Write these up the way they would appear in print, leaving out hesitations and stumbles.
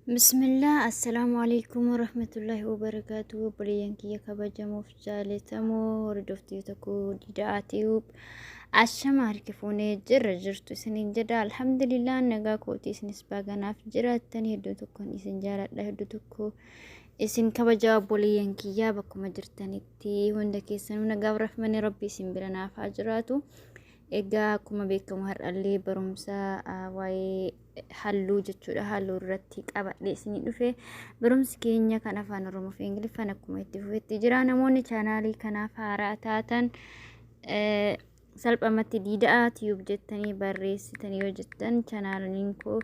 Bismillah, assalamu alaikum warahmatullahi wabarakatuh. Boliyan kiyya kabajamuuf jaallatamoo hordoftoota koo Diidaa Tiyuub ashama harkifuunee jirtu isiniin jedha. Alhamdulillah nagaa kooti isinis baaganaaf jiraattan hedduu tokkoon isin jaaladha, hedduu tokko isin kabajaa boliyan kiyya bakkuma jirtanitti hunda keessanuu nagaaf rahmanni rabbii isin bira naaf haa jiraatu. Egaa akkuma beekamu har'allee barumsa waa'ee halluu jechuudha. Halluu irratti qabadhee isinii dhufe barumsi keenya kan afaan Oromoo fi Ingiliffaan akkuma itti fufetti jira. Namoonni chaanaalii kanaaf haaraa taatan salphamatti Diidaa Tiyuub jettanii barreessitanii yoo jettan chaanaaliin koo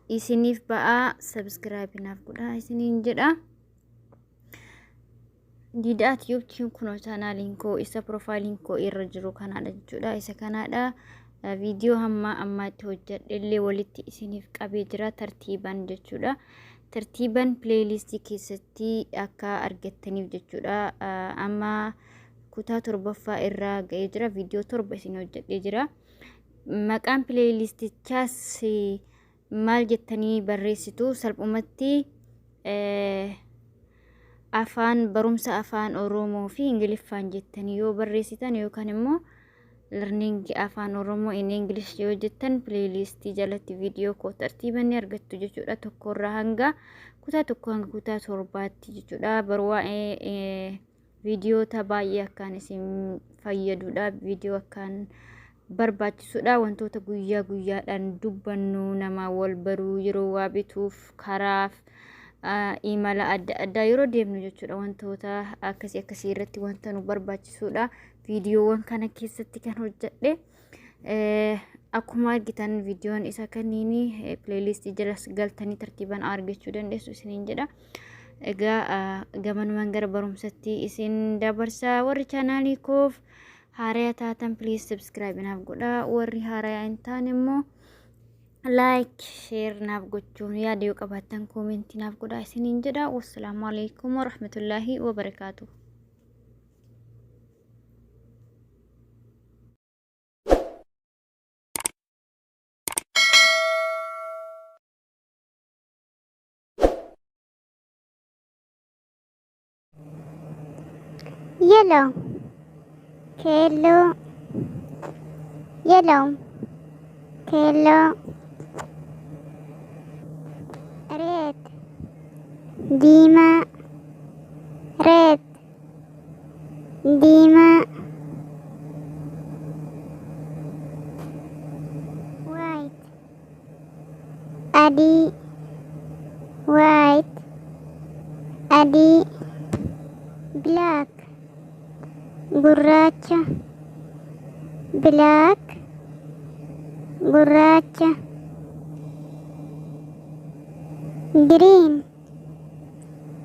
isiniif ba'aa, subscribe naaf godhaa isiniin jedha. Diidaa Tiyuub kunoo chaanaaliin koo isa profailiin koo irra jiru kanaadha jechuudha. Isa kanaadha. Viidiyoo hamma ammaatti hojjedhellee walitti isiniif qabee jira tartiiban jechuudha. Tartiiban playlistii keessatti akka argattaniif jechuudha. Amma kutaa 7ffaa irraa ga'ee jira. Viidiyoo 7 isin hojjedhee jira. Maqaan playlistichaas maal jettanii barreessitu salphumatti afaan barumsa afaan Oromoo fi Ingiliffaan jettanii yoo barreessitan yookaan immoo learning afaan Oromoo in English yoo jettan playlistii jalatti viidiyoo koo tartiiban argattu jechuudha. Tokkorraa hanga kutaa 1 hanga kutaa 7tti jechuudha. Waa'ee viidiyoota baay'ee akkaan isin fayyadudha. Viidiyoo akkaan barbaachisuudha. Wantoota guyyaa guyyaadhaan dubbannu, nama wal baruu, yeroo waa bituuf, karaaf imala adda addaa yeroo deemnu jechuudha. Wantoota akkasii irratti wanta nu barbaachisuudha. Viidiyoowwan kana keessatti kan hojjedhe akkuma argitan viidiyoon isa kanniini playlistii jala galtanii tartiiban argachuu dandeessu isiniin jedha. Egaa gamanumaan gara barumsatti isin dabarsaa. Warri chaanaalii koof haaraa taatan please subscribe naaf godhaa. Warri haaraa hin taane immoo like, share naaf gochuun yaada yoo qabaattan comment naaf godhaa isiniin jedha. Wassalaamu alaikum warahmatullahi wabarakatuh. Yellow, yellow, yellow, yellow, red, dima, red, dima, white, adi, white, adi, black, gurracha, black, gurracha, green,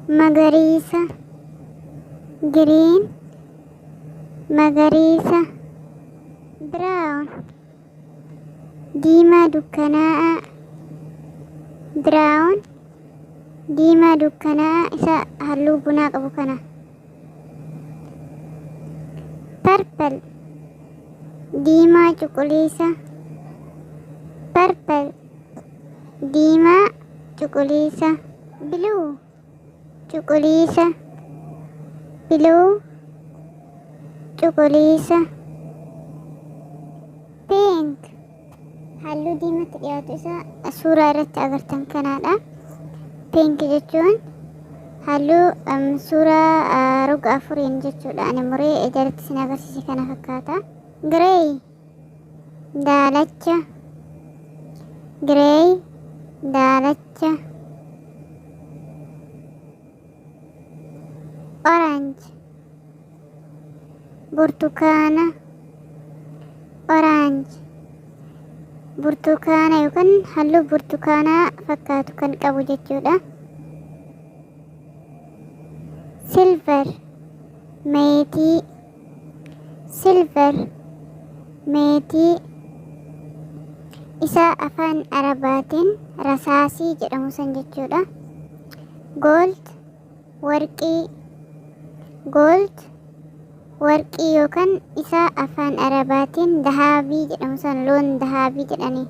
magarisa, green, magarisa, brown, dima dukkanaa, brown, dima dukkanaa isa halluu bunaa qabu kana. Purple, dima cuquliisa, purple, dima cuquliisa, blue, cuquliisa, blue, cuquliisa, pink, halluu diimatti dhiyaatu isa suuraa irratti agartan kanaadha. Pink jechuun halluu suuraa roga afuriin jechuudha. Ani muree jalatti isin agarsiise kana fakkaata. Grey, daalacha, grey, daalacha, orange, burtukaana, orange, burtukaana yookaan halluu burtukaanaa fakkaatu kan qabu jechuudha. Silver, meetii, silver, meetii isa afaan arabaatiin rasaasii jedhamu san jechuudha. Gold, warqii, gold, warqii yookaan isa afaan arabaatiin dahaabii jedhamu san loon dahaabii jedhanii